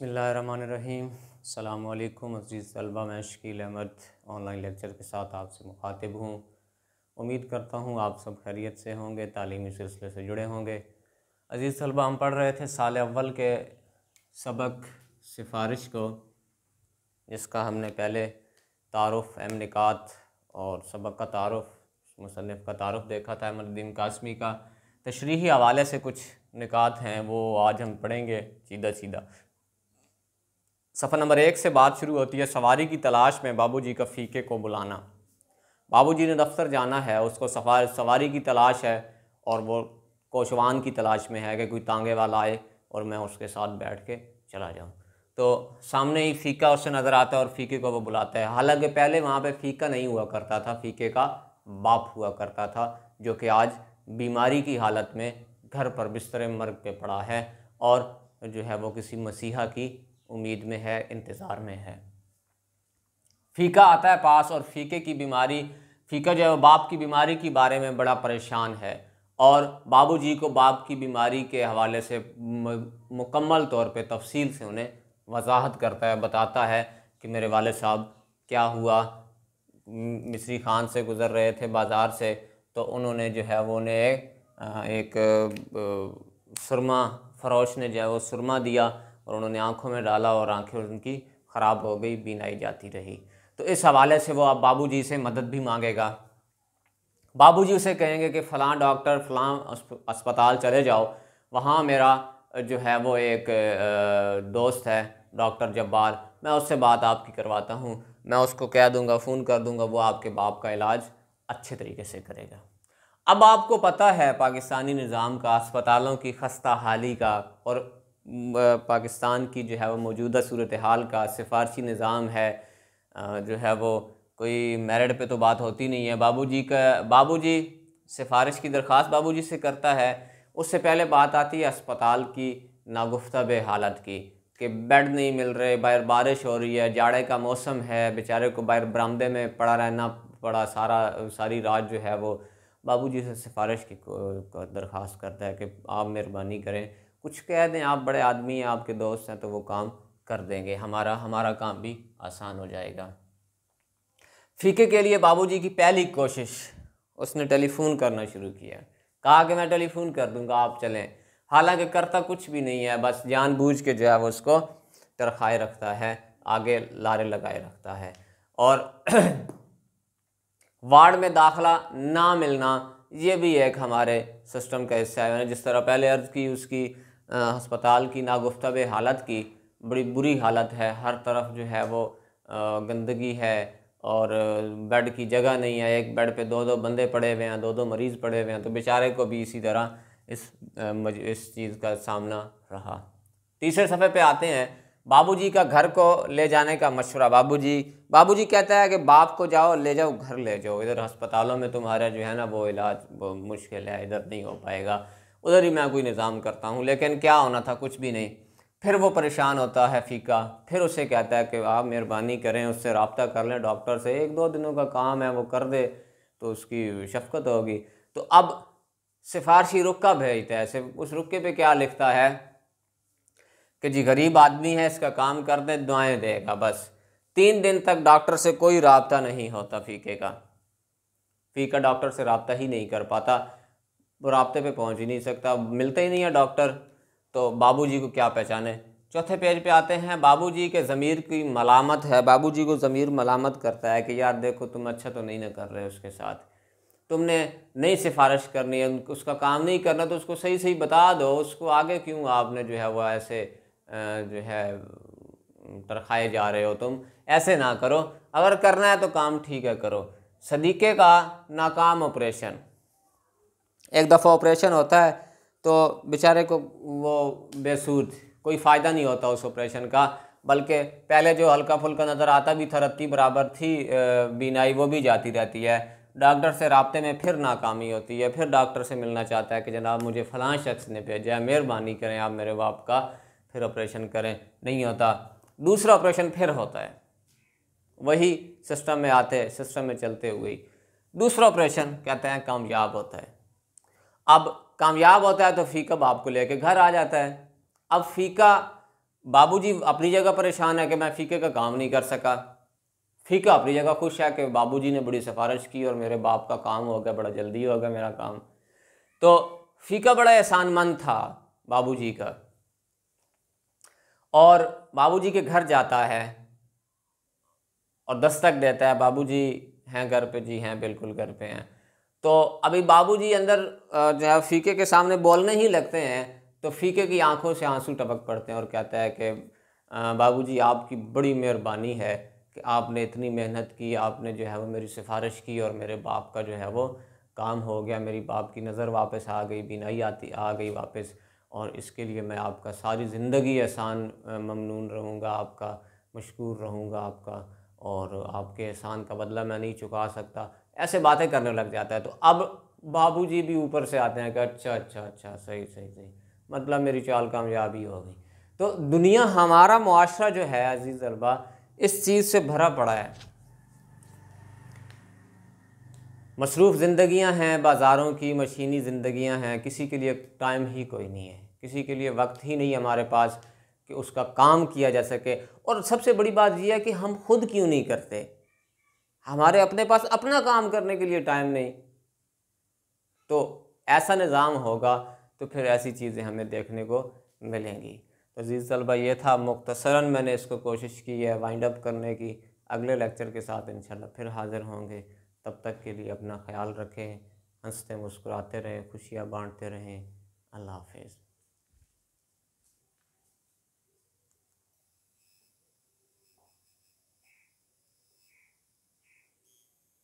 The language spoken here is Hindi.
बिस्मिल्लाहिर्रहमानिर्रहीम। अस्सलामु अलैकुम अज़ीज़ तलबा, मैं शकील अहमद ऑनलाइन लेक्चर के साथ आपसे मुखातिब हूँ। उम्मीद करता हूँ आप सब खैरियत से होंगे, तालीमी सिलसिले से जुड़े होंगे। अज़ीज़ तलबा, हम पढ़ रहे थे साल अव्वल के सबक सिफारिश को, जिसका हमने पहले तारुफ़ अहम निकात और सबक का तारुफ़ मुसन्निफ़ का तारुफ़ देखा था अहमदुद्दीन कासमी का। तशरीही हवाले से कुछ निकात हैं वो आज हम पढ़ेंगे सीधा सीधा। सफ़ा नंबर 1 से बात शुरू होती है। सवारी की तलाश में बाबूजी का फ़ीके को बुलाना। बाबूजी ने दफ्तर जाना है, उसको सवारी की तलाश है और वो कोशवान की तलाश में है कि कोई तांगे वाला आए और मैं उसके साथ बैठ के चला जाऊं। तो सामने ही फ़ीका उससे नज़र आता है और फ़ीके को वो बुलाता है। हालांकि पहले वहाँ पे फ़ीका नहीं हुआ करता था, फ़ीके का बाप हुआ करता था, जो कि आज बीमारी की हालत में घर पर बिस्तर मर्ग पे पड़ा है और जो है वो किसी मसीहा की उम्मीद में है, इंतज़ार में है। फ़ीका आता है पास और फ़ीके की बीमारी, फ़ीका जो है वो बाप की बीमारी के बारे में बड़ा परेशान है और बाबूजी को बाप की बीमारी के हवाले से मुकम्मल तौर पे तफसील से उन्हें वजाहत करता है, बताता है कि मेरे वालिद साहब क्या हुआ। मिस्री खान से गुज़र रहे थे बाज़ार से, तो उन्होंने जो है वो उन्हें एक सुरमा फरोश ने जो है वो सुरमा दिया और उन्होंने आंखों में डाला और आंखें उनकी ख़राब हो गई, बीनाई जाती रही। तो इस हवाले से वो अब बाबूजी से मदद भी मांगेगा। बाबूजी उसे कहेंगे कि फ़लाँ डॉक्टर फ़लाँ अस्पताल चले जाओ, वहाँ मेरा जो है वो एक दोस्त है डॉक्टर जब्बार, मैं उससे बात आपकी करवाता हूँ, मैं उसको कह दूँगा, फ़ोन कर दूँगा, वो आपके बाप का इलाज अच्छे तरीके से करेगा। अब आपको पता है पाकिस्तानी निज़ाम का, अस्पतालों की खस्ता हाली का और पाकिस्तान की जो है वो मौजूदा सूरत हाल का। सिफारशी निज़ाम है, जो है वो कोई मेरिट पे तो बात होती नहीं है। बाबूजी सिफारिश की दरख्वास्त बाबूजी से करता है, उससे पहले बात आती है अस्पताल की नागुफ्ता हालत की कि बेड नहीं मिल रहे, बाहर बारिश हो रही है, जाड़े का मौसम है, बेचारे को बाहर बरामदे में पड़ा रहना पड़ा सारी रात। जो है वो बाबूजी से सिफारिश की दरख्वास्त करता है कि आप मेहरबानी करें, कुछ कह दें, आप बड़े आदमी हैं, आपके दोस्त हैं, तो वो काम कर देंगे, हमारा काम भी आसान हो जाएगा। फ़ीके के लिए बाबूजी की पहली कोशिश, उसने टेलीफ़ोन करना शुरू किया, कहा कि मैं टेलीफ़ोन कर दूंगा, आप चलें। हालांकि करता कुछ भी नहीं है, बस जानबूझ के जो है वो उसको तरखाए रखता है, आगे लारे लगाए रखता है। और वार्ड में दाखला ना मिलना, ये भी एक हमारे सिस्टम का हिस्सा है। जिस तरह पहले अर्ज़ की उसकी अस्पताल की नागुफ्ता हालत की, बड़ी बुरी हालत है, हर तरफ जो है वो गंदगी है और बेड की जगह नहीं है, एक बेड पे दो बंदे पड़े हुए हैं, दो मरीज़ पड़े हुए हैं, तो बेचारे को भी इसी तरह इस चीज़ का सामना रहा। तीसरे सफ़े पे आते हैं, बाबूजी का घर को ले जाने का मशवरा। बाबूजी कहता है कि बाप को जाओ, ले जाओ, घर ले जाओ, इधर अस्पतालों में तुम्हारा जो है ना वो इलाज वो मुश्किल है, इधर नहीं हो पाएगा, उधर ही मैं कोई निज़ाम करता हूँ। लेकिन क्या होना था, कुछ भी नहीं। फिर वो परेशान होता है फ़ीका, फिर उसे कहता है कि आप मेहरबानी करें, उससे रब्ता कर लें डॉक्टर से, 1-2 दिनों का काम है, वो कर दे तो उसकी शफ़क़त होगी। तो अब सिफारशी रुक्का भेजता है। उस रुक्के पे क्या लिखता है कि जी गरीब आदमी है, इसका काम कर दे, दुआएं देगा। बस 3 दिन तक डॉक्टर से कोई रब्ता नहीं होता फ़ीका डॉक्टर से रब्ता ही नहीं कर पाता, वो राब्ते पे पहुंच ही नहीं सकता, मिलता ही नहीं है डॉक्टर। तो बाबूजी को क्या पहचाने। चौथे पेज पे आते हैं, बाबूजी के ज़मीर की मलामत है। बाबूजी को ज़मीर मलामत करता है कि यार देखो, तुम अच्छा तो नहीं ना कर रहे उसके साथ, तुमने नई सिफारिश करनी है, उसका काम नहीं करना, तो उसको सही सही बता दो, उसको आगे क्यों आपने जो है वो ऐसे जो है तरखाए जा रहे हो। तुम ऐसे ना करो, अगर करना है तो काम ठीक है करो। सदीक़े का नाकाम ऑपरेशन, एक दफ़ा ऑपरेशन होता है तो बेचारे को वो बेसूद, कोई फ़ायदा नहीं होता उस ऑपरेशन का, बल्कि पहले जो हल्का फुल्का नज़र आता भी था, रत्ती बराबर थी बीनाई, वो भी जाती रहती है। डॉक्टर से राब्ते में फिर नाकामी होती है, फिर डॉक्टर से मिलना चाहता है कि जनाब मुझे फ़लाँ शख्स ने भेजा है, मेहरबानी करें आप मेरे बाप का, फिर ऑपरेशन करें, नहीं होता। दूसरा ऑपरेशन फिर होता है, वही सिस्टम में आते, सिस्टम में चलते हुए दूसरा ऑपरेशन कहते हैं कामयाब होता है। अब कामयाब होता है तो फ़ीका बाप को लेके घर आ जाता है। अब फ़ीका बाबूजी अपनी जगह परेशान है कि मैं फ़ीके का काम नहीं कर सका। फ़ीका अपनी जगह खुश है कि बाबूजी ने बड़ी सिफारिश की और मेरे बाप का काम हो गया, बड़ा जल्दी हो गया मेरा काम। तो फ़ीका बड़ा एहसानमंद था बाबूजी का, और बाबूजी के घर जाता है और दस्तक देता है, बाबूजी हैं घर पे? जी हैं, बिल्कुल घर पे हैं। तो अभी बाबूजी अंदर जो है फ़ीके के सामने बोलने ही लगते हैं, तो फ़ीके की आंखों से आंसू टपक पड़ते हैं और कहता है कि बाबूजी आपकी बड़ी मेहरबानी है कि आपने इतनी मेहनत की, आपने जो है वो मेरी सिफारिश की और मेरे बाप का जो है वो काम हो गया, मेरी बाप की नज़र वापस आ गई, बीनाई आ गई वापस, और इसके लिए मैं आपका सारी ज़िंदगी एहसान ममनून रहूँगा, आपका मशकूर रहूँगा आपका, और आपके एहसान का बदला मैं नहीं चुका सकता। ऐसे बातें करने लग जाता है। तो अब बाबूजी भी ऊपर से आते हैं कि अच्छा अच्छा अच्छा, सही सही सही, मतलब मेरी चाल कामयाब ही हो गई। तो दुनिया, हमारा मुआशरा जो है अजीज़ तलबा, इस चीज़ से भरा पड़ा है। मसरूफ़ ज़िंदगियाँ हैं, बाज़ारों की मशीनी ज़िंदगियाँ हैं, किसी के लिए टाइम ही कोई नहीं है, किसी के लिए वक्त ही नहीं हमारे पास कि उसका काम किया जा सके। और सबसे बड़ी बात यह है कि हम खुद क्यों नहीं करते, हमारे अपने पास अपना काम करने के लिए टाइम नहीं। तो ऐसा निज़ाम होगा तो फिर ऐसी चीज़ें हमें देखने को मिलेंगी। तो अज़ीज़ तलबा, ये था मुख्तसरन मैंने इसको कोशिश की है वाइंड अप करने की। अगले लेक्चर के साथ इंशाल्लाह फिर हाज़िर होंगे। तब तक के लिए अपना ख्याल रखें, हंसते मुस्कुराते रहें, खुशियाँ बांटते रहें। अल्लाह हाफ़िज़।